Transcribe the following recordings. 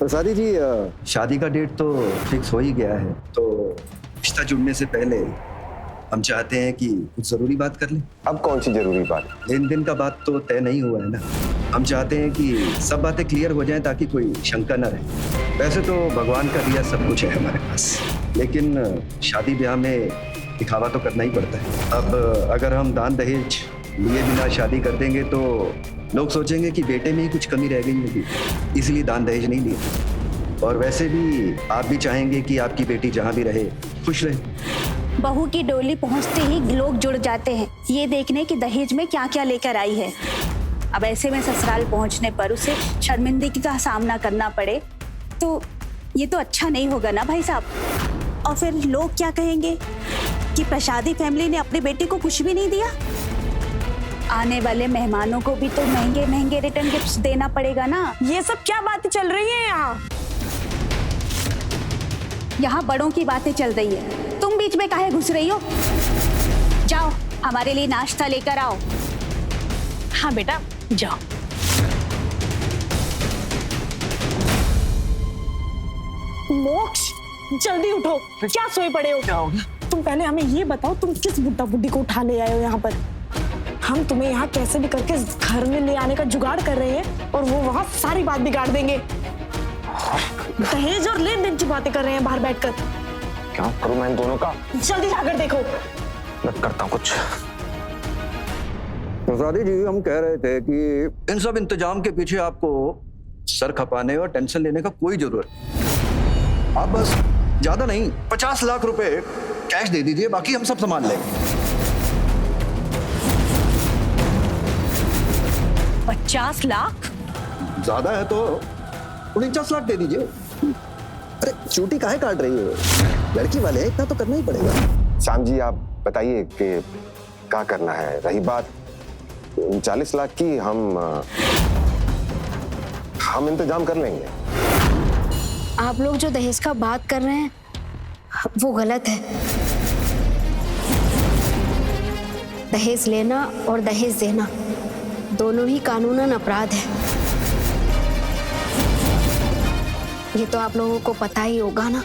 प्रसादी जी, शादी का डेट तो फिक्स हो ही गया है, तो रिश्ता जुड़ने से पहले हम चाहते हैं कि कुछ जरूरी बात कर लें। अब कौन सी जरूरी बात? लेन देन का बात तो तय नहीं हुआ है ना। हम चाहते हैं कि सब बातें क्लियर हो जाएं ताकि कोई शंका न रहे। वैसे तो भगवान का दिया सब कुछ है हमारे पास, लेकिन शादी ब्याह में दिखावा तो करना ही पड़ता है। अब अगर हम दान दहेज लिए बिना शादी कर देंगे तो लोग सोचेंगे कि बेटे में ही कुछ कमी रह गई होगी, इसलिए दान दहेज नहीं लिए। और वैसे भी आप भी चाहेंगे कि आपकी बेटी जहाँ भी रहे खुश रहे। बहू की डोली पहुंचते ही लोग जुड़ जाते हैं ये देखने कि दहेज में क्या क्या लेकर आई है। अब ऐसे में ससुराल पहुंचने पर उसे शर्मिंदगी का सामना करना पड़े तो ये तो अच्छा नहीं होगा ना भाई साहब। और फिर लोग क्या कहेंगे कि प्रसादी फैमिली ने अपनी बेटी को कुछ भी नहीं दिया। आने वाले मेहमानों को भी तो महंगे महंगे रिटर्न गिफ्ट्स देना पड़ेगा ना। ये सब क्या बातें चल रही हैं यहाँ बड़ों की बातें चल रही है, तुम बीच में काहे घुस रही हो? जाओ हमारे लिए नाश्ता लेकर आओ। हाँ बेटा जाओ। मोक्ष जल्दी उठो, क्या सोए पड़े हो? क्या हो गया? तुम पहले हमें ये बताओ, तुम किस बुड्ढा बुड्ढी को उठा ले आए हो यहाँ पर? हम तुम्हें यहाँ कैसे भी करके घर में ले आने का जुगाड़ कर रहे हैं और वो वहाँ सारी बात बिगाड़ देंगे। दहेज और लेन देन की बातें कर रहे हैं बाहर बैठकर। क्या करूं मैं इन दोनों का? जल्दी जाकर देखो। मैं करता हूँ कुछ। प्रसादी जी, हम कह रहे थे कि इन सब इंतजाम के पीछे आपको सर खपाने और टेंशन लेने का कोई जरूरत नहीं। आप बस ज्यादा नहीं 50 लाख रुपए कैश दे दीजिए, बाकी हम सब संभाल लेंगे। 50 लाख? ज्यादा है तो 49 लाख दे दीजिए। अरे चूटी काहे काट रही हो? लड़की वाले हैं, इतना तो करना ही पड़ेगा। श्याम जी आप बताइए कि क्या करना है। रही बात 40 लाख की, हम इंतजाम कर लेंगे। आप लोग जो दहेज का बात कर रहे हैं वो गलत है। दहेज लेना और दहेज देना दोनों ही कानूनन अपराध है। ये तो आप लोगों को पता ही होगा ना।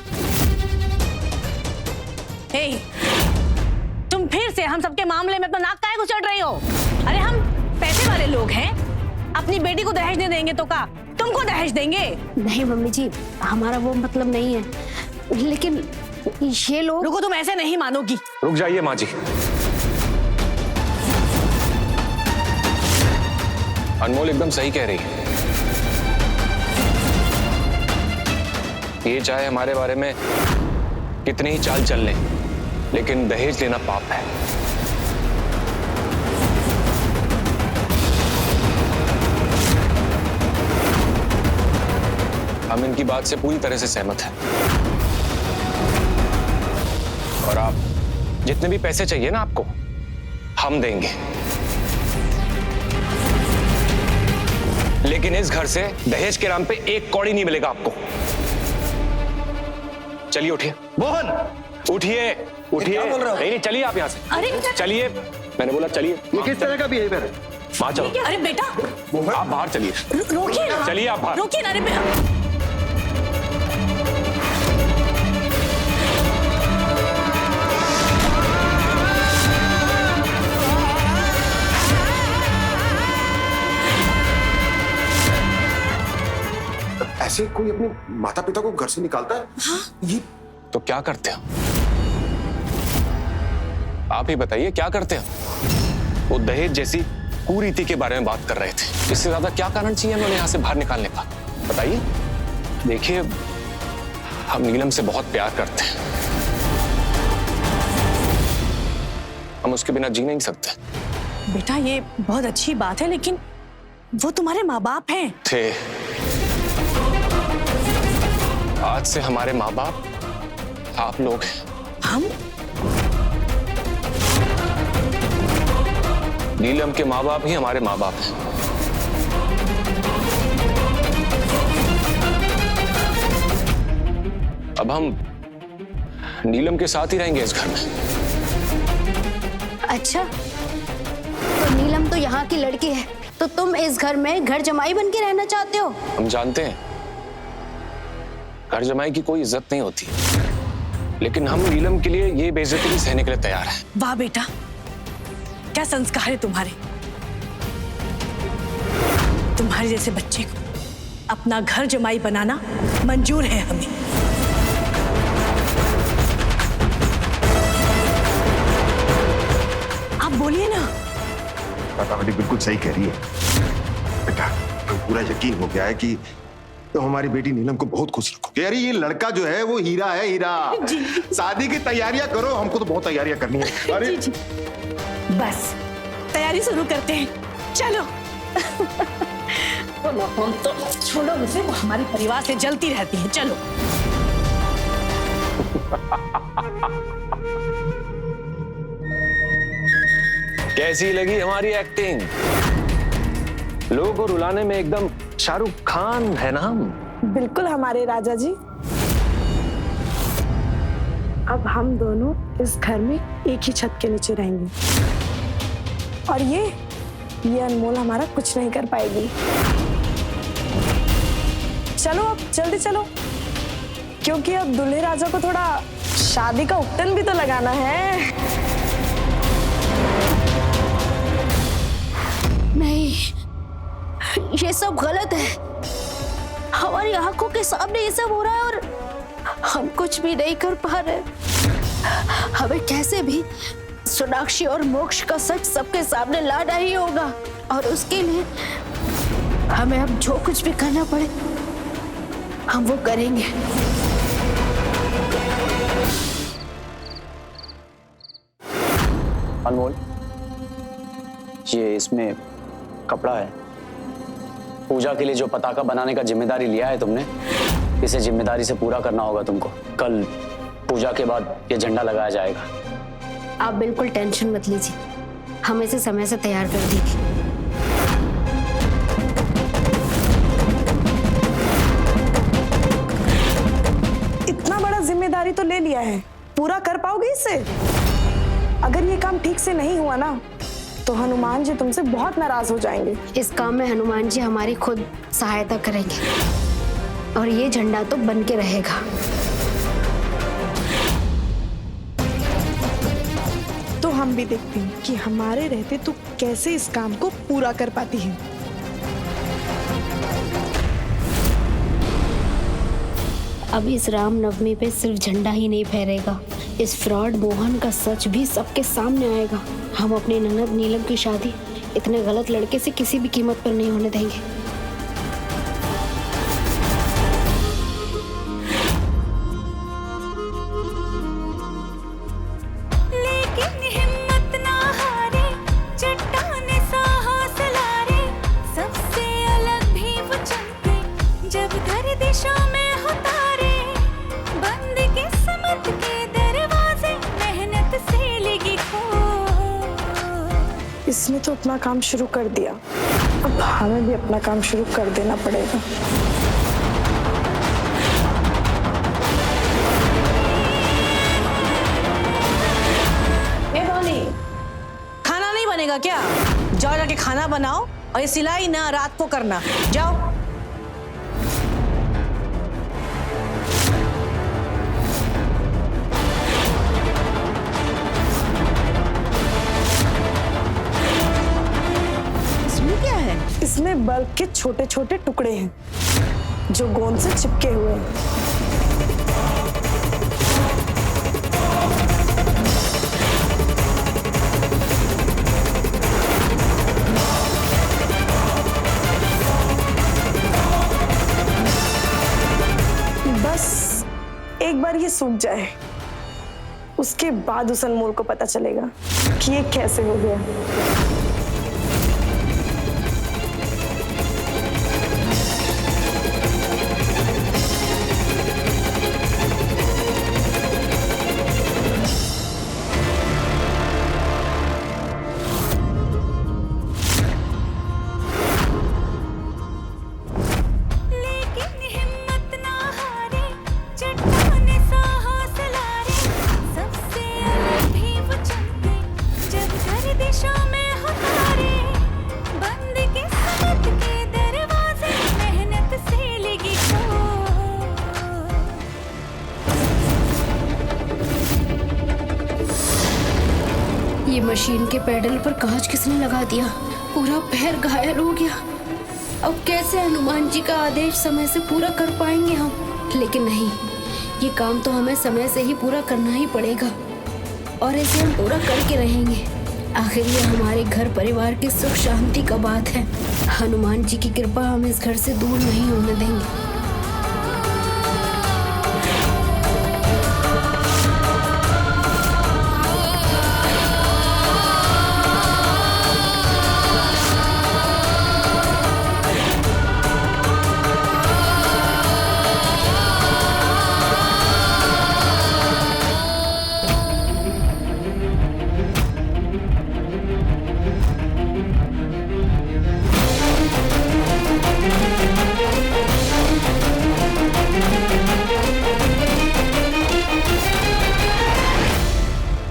हे, तुम फिर से हम सबके मामले में अपना नाक काहे घुसेड़ रही हो? अरे हम पैसे वाले लोग हैं, अपनी बेटी को दहेज नहीं देंगे तो का तुमको दहेज देंगे? नहीं मम्मी जी, हमारा वो मतलब नहीं है, लेकिन ये लोग। रुको, तुम ऐसे नहीं मानोगी। रुक जाइए माँ जी। अनमोल एकदम सही कह रही है। ये चाहे हमारे बारे में कितनी ही चाल चल लें, लेकिन दहेज लेना पाप है। हम इनकी बात से पूरी तरह से सहमत हैं। और आप जितने भी पैसे चाहिए ना आपको, हम देंगे। लेकिन इस घर से दहेज के नाम पे एक कौड़ी नहीं मिलेगा आपको। चलिए उठिए। मोहन, उठिए उठिए। क्या बोल रहे हो? नहीं चलिए आप यहाँ से। अरे चलिए, मैंने बोला चलिए। ये किस तरह का बिहेवियर है? बाहर चलो। अरे बेटा आप बाहर चलिए। रोकिए ना। चलिए आप बाहर। रोकिए ना। अरे ऐसे कोई अपने माता पिता को घर से निकालता है? हाँ? ये तो क्या करते हो आप ही बताइए, क्या करते हो? वो दहेज जैसी कुरीति के बारे में बात कर रहे थे। इससे ज्यादा क्या कारण चाहिए हमें यहाँ से बाहर निकालने का? बताइए। देखिए, हम नीलम से बहुत प्यार करते हैं, हम उसके बिना जी नहीं सकते। बेटा ये बहुत अच्छी बात है, लेकिन वो तुम्हारे माँ बाप हैं। थे। आज से हमारे माँ बाप आप लोग हैं। हम? नीलम के माँ बाप ही हमारे माँ बाप हैं। अब हम नीलम के साथ ही रहेंगे इस घर में। अच्छा, तो नीलम तो यहाँ की लड़की है, तो तुम इस घर में घर जमाई बन के रहना चाहते हो? हम जानते हैं घर जमाई की कोई इज्जत नहीं होती, लेकिन हम नीलम के लिए ये बेइज्जती भी सहने के लिए तैयार हैं। वाह बेटा, क्या संस्कार है तुम्हारे। तुम्हारे जैसे बच्चे को अपना घर जमाई बनाना मंजूर है हमें। आप बोलिए ना। पापावली बिल्कुल सही कह रही है बेटा, हमें पूरा यकीन हो गया है कि तो हमारी बेटी नीलम को बहुत खुश रखोगे। अरे ये लड़का जो है वो हीरा है, हीरा। शादी की तैयारियां करो, हमको तो बहुत तैयारियां करनी है। अरे जी। बस तैयारी शुरू करते हैं, चलो। वो फोन तो छोड़ो मुझे, वो हमारे परिवार से जलती रहती है, चलो। कैसी लगी हमारी एक्टिंग? लोगों को रुलाने में एकदम शाहरुख खान है ना हम। बिल्कुल हमारे राजा जी। अब हम दोनों इस घर में एक ही छत के नीचे रहेंगे और ये अनमोल हमारा कुछ नहीं कर पाएगी। चलो अब जल्दी चलो, क्योंकि अब दूल्हे राजा को थोड़ा शादी का उपटन भी तो लगाना है। नहीं, ये सब गलत है। हमारी आंखों के सामने ये सब हो रहा है और हम कुछ भी नहीं कर पा रहे। हमें कैसे भी सोनाक्षी और मोक्ष का सच सबके सामने लाना ही होगा और उसके लिए हमें अब जो कुछ भी करना पड़े हम वो करेंगे। अनमोल, ये इसमें कपड़ा है। पूजा के लिए जो पताका बनाने का जिम्मेदारी लिया है तुमने, इसे जिम्मेदारी से पूरा करना होगा तुमको। कल पूजा के बाद ये झंडा लगाया जाएगा। आप बिल्कुल टेंशन मत लीजिए, हम इसे समय से तैयार कर देंगे। इतना बड़ा जिम्मेदारी तो ले लिया है, पूरा कर पाओगे इसे? अगर ये काम ठीक से नहीं हुआ ना तो हनुमान जी तुमसे बहुत नाराज हो जाएंगे। इस काम में हनुमान जी हमारी खुद सहायता करेंगे और ये झंडा तो बन के रहेगा। तो हम भी देखते हैं कि हमारे रहते तो कैसे इस काम को पूरा कर पाती है। अब इस रामनवमी पे सिर्फ झंडा ही नहीं फहरेगा, इस फ्रॉड मोहन का सच भी सबके सामने आएगा। हम अपनी ननद नीलम की शादी इतने गलत लड़के से किसी भी कीमत पर नहीं होने देंगे। लेकिन हिम्मत ना हारे, चट्टान सा हौसला रे, सबसे अलग भी वो चमके जब गर्दिशों में हो तारे। बंद किस्मत के दरवाजे मेहनत से लगी खो। इसने तो अपना काम शुरू कर दिया, अब हमें भी अपना काम शुरू कर देना पड़ेगा। खाना नहीं बनेगा क्या? जाओ जाके खाना बनाओ और ये सिलाई ना रात को करना, जाओ। इसमें क्या है? इसमें बल्ब के छोटे छोटे टुकड़े हैं जो गोंद से चिपके हुए हैं। बस एक बार ये सूख जाए, उसके बाद उस अनमोल को पता चलेगा कि ये कैसे हो गया। दिशा में हो मशीन के पेडल पर कांच किसने लगा दिया? पूरा पैर घायल हो गया। अब कैसे हनुमान जी का आदेश समय से पूरा कर पाएंगे हम? लेकिन नहीं, ये काम तो हमें समय से ही पूरा करना ही पड़ेगा और इसे हम पूरा करके रहेंगे। आखिर ये हमारे घर परिवार की सुख शांति का बात है। हनुमान जी की कृपा हम इस घर से दूर नहीं होने देंगे।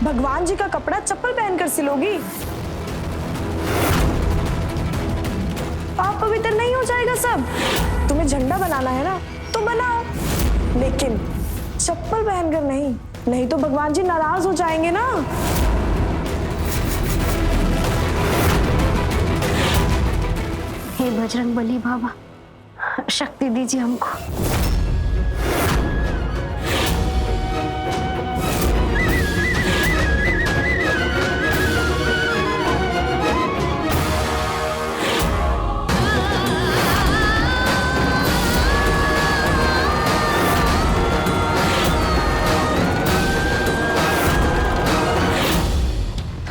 भगवान जी का कपड़ा चप्पल पहनकर सिलोगी? पाप पवित्र नहीं हो जाएगा सब? तुम्हें झंडा बनाना है ना, तो बनाओ, लेकिन चप्पल पहनकर नहीं, नहीं तो भगवान जी नाराज हो जाएंगे ना। हे बजरंग बली बाबा, शक्ति दीजिए हमको।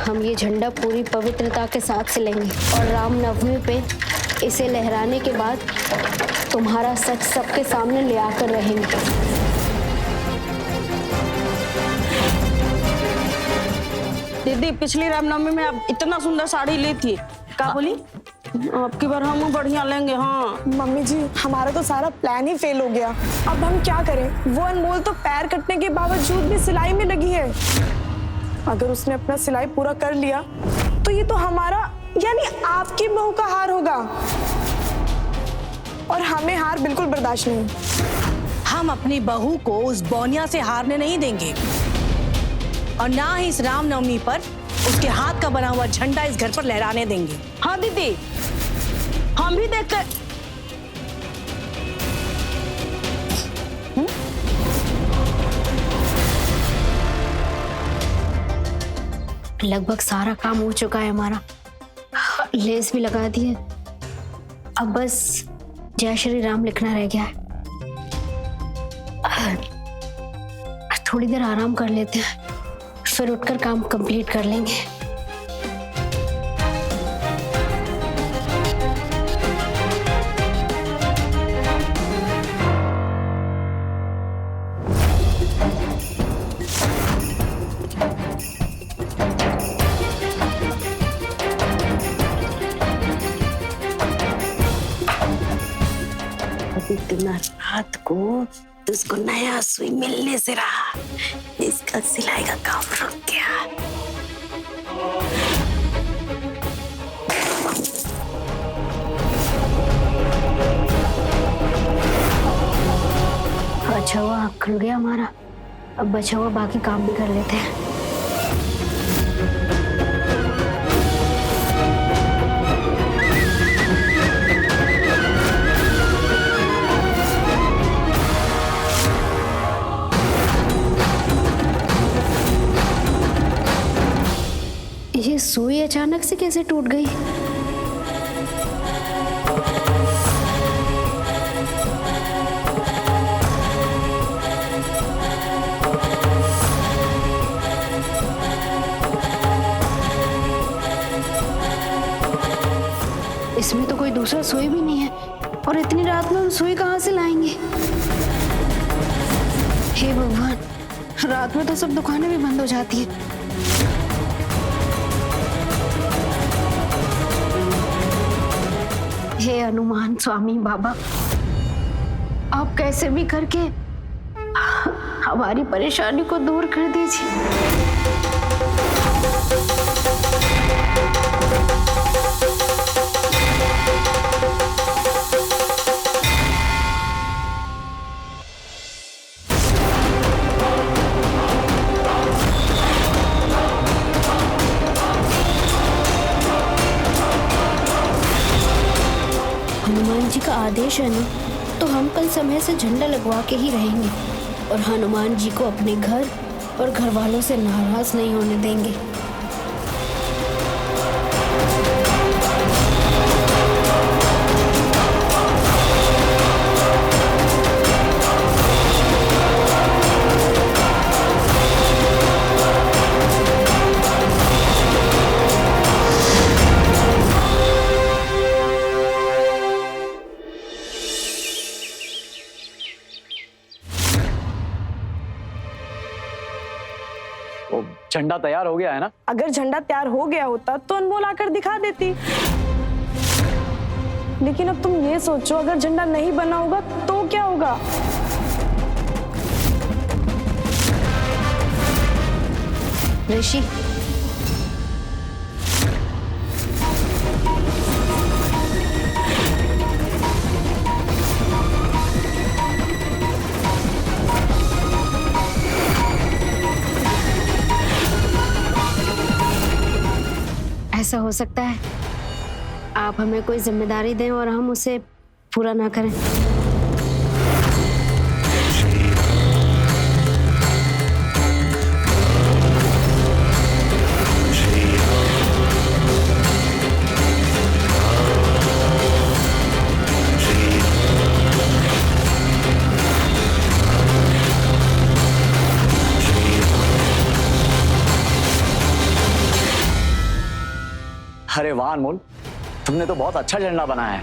हम ये झंडा पूरी पवित्रता के साथ सिलेंगे और राम नवमी पे इसे लहराने के बाद तुम्हारा सच सबके सामने ले आकर रहेंगे। दीदी, पिछली रामनवमी में आप इतना सुंदर साड़ी ली थी, क्या बोली? आपकी बार हम बढ़िया लेंगे। हाँ मम्मी जी, हमारा तो सारा प्लान ही फेल हो गया। अब हम क्या करें? वो अनमोल तो पैर कटने के बावजूद भी सिलाई में लगी है। अगर उसने अपना सिलाई पूरा कर लिया तो ये तो हमारा यानी आपकी बहू का हार होगा और हमें हार बिल्कुल बर्दाश्त नहीं। हम अपनी बहू को उस बौनिया से हारने नहीं देंगे और ना ही इस रामनवमी पर उसके हाथ का बना हुआ झंडा इस घर पर लहराने देंगे। हाँ दीदी, हम भी देख कर लगभग सारा काम हो चुका है हमारा, लेस भी लगा दी है। अब बस जय श्री राम लिखना रह गया है। थोड़ी देर आराम कर लेते हैं, फिर उठकर काम कंप्लीट कर लेंगे। इतना रात को तुझको नया सुई मिलने से रहा, इसका सिलाई का काम रुक गया। अच्छा हुआ खुल गया हमारा, अब बचा हुआ बाकी काम भी कर लेते हैं। ये सुई अचानक से कैसे टूट गई? इसमें तो कोई दूसरा सुई भी नहीं है और इतनी रात में हम सुई कहाँ से लाएंगे? हे भगवान, रात में तो सब दुकानें भी बंद हो जाती है। हे हनुमान स्वामी बाबा, आप कैसे भी करके हमारी परेशानी को दूर कर दीजिए। हनुमान जी का आदेश है ना, तो हम कल समय से झंडा लगवा के ही रहेंगे और हनुमान जी को अपने घर और घर वालों से नाराज नहीं होने देंगे। झंडा तैयार हो गया है ना? अगर झंडा तैयार हो गया होता तो अनमोल आकर दिखा देती। लेकिन अब तुम ये सोचो, अगर झंडा नहीं बना होगा तो क्या होगा? ऋषि, ऐसा हो सकता है आप हमें कोई जिम्मेदारी दें और हम उसे पूरा ना करें। अरे वाह अनमोल, तुमने तो बहुत अच्छा झंडा बनाया है।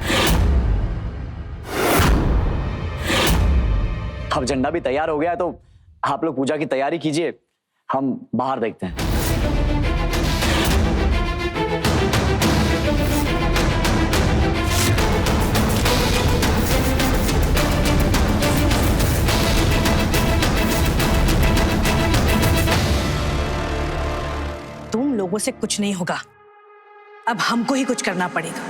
अब झंडा भी तैयार हो गया है तो आप लोग पूजा की तैयारी कीजिए, हम बाहर देखते हैं। तुम लोगों से कुछ नहीं होगा, अब हमको ही कुछ करना पड़ेगा।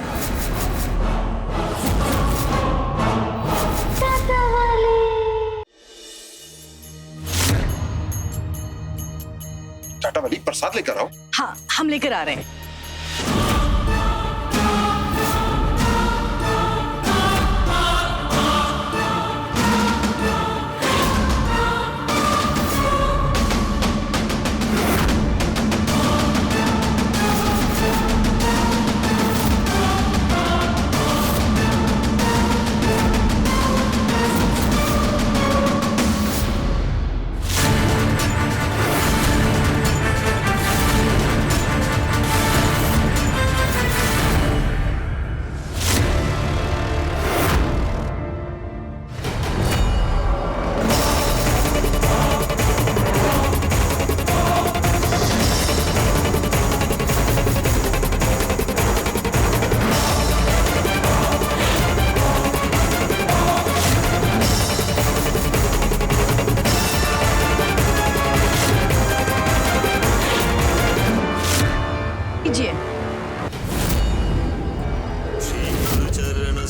टाटा वाली प्रसाद लेकर आओ। हाँ, हम लेकर आ रहे हैं।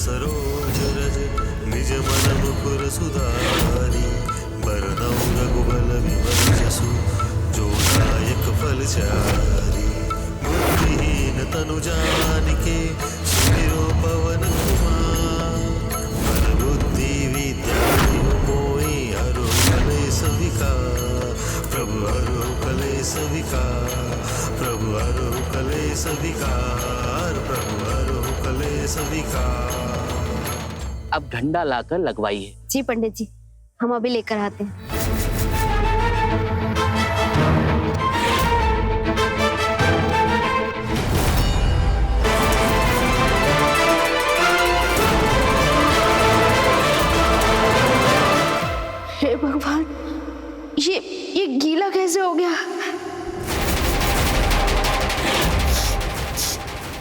सरोज रज निज मन मुकुर सुधारी बरनौ रघुबल विमल जसु जो दायक फलचारी बुद्धिहीन तनु जानिके सुमिरो पवन कुमार बल बुद्धि विद्या मोहि हरो कलेश विकार प्रभु हरो कलेश विकार प्रभु हरो कलेश विकार प्रभु हरो कलेश विकार। अब झंडा लाकर लगवाइए। जी पंडित जी, हम अभी लेकर आते हैं। हे भगवान, ये गीला कैसे हो गया?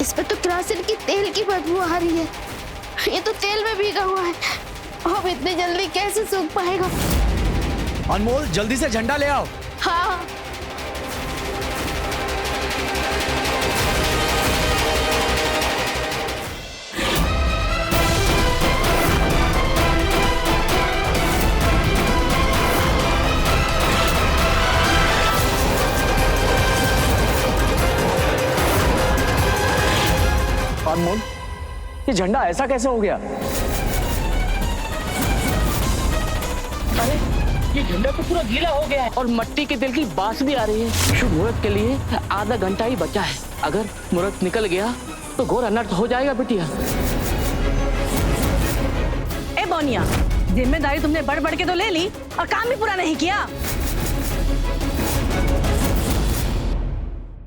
इस पे तो केरोसिन की तेल की बदबू आ रही है। ये तो तेल में भीगा हुआ है। अब इतनी जल्दी कैसे सूख पाएगा? अनमोल, जल्दी से झंडा ले आओ। हाँ। अनमोल, ये झंडा ऐसा कैसे हो गया? अरे ये झंडा तो पूरा गीला हो गया है और मिट्टी के तेल की बास भी आ रही है। शुभ मुहूर्त के लिए आधा घंटा ही बचा है। अगर मुहूर्त निकल गया तो घोर अनर्थ हो जाएगा बिटिया। ए बोनिया, जिम्मेदारी तुमने बढ़ बढ़ के तो ले ली और काम भी पूरा नहीं किया।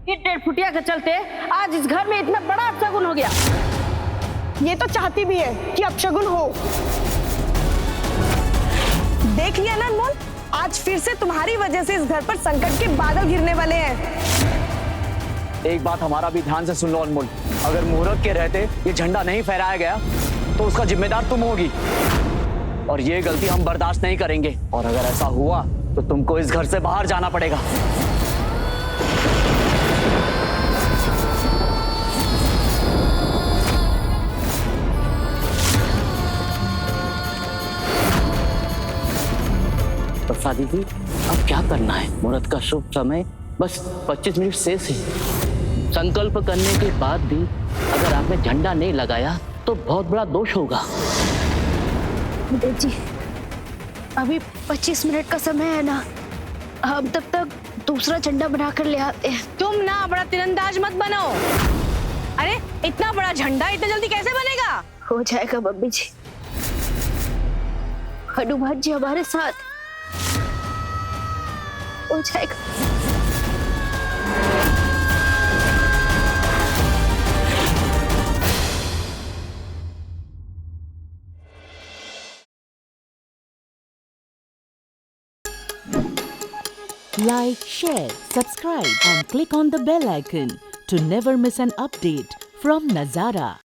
ये 1.5 फुटिया के चलते आज इस घर में इतना बड़ा अपशगुन हो गया। ये तो चाहती भी है कि अपशगुन हो। देख लिया ना अनमोल, आज फिर से तुम्हारी वजह से इस घर पर संकट के बादल घिरने वाले हैं। एक बात हमारा भी ध्यान से सुन लो अनमोल, अगर मुहूर्त के रहते ये झंडा नहीं फहराया गया तो उसका जिम्मेदार तुम होगी और ये गलती हम बर्दाश्त नहीं करेंगे। और अगर ऐसा हुआ तो तुमको इस घर से बाहर जाना पड़ेगा। वर्षा दीदी, अब क्या करना है? मुहूर्त का शुभ समय बस 25 मिनट शेष है। संकल्प करने के बाद भी अगर आपने झंडा नहीं लगाया तो बहुत बड़ा दोष होगा। जी, अभी 25 मिनट का समय है ना, हम तब तक दूसरा झंडा बनाकर ले आते हैं। तुम ना बड़ा तीरंदाज मत बनो। अरे इतना बड़ा झंडा इतने जल्दी कैसे बनेगा? हो जाएगा मम्मी जी, हनुमान जी हमारे साथ, हो जाएगा। Like, share, subscribe and click on the bell icon to never miss an update from Nazara.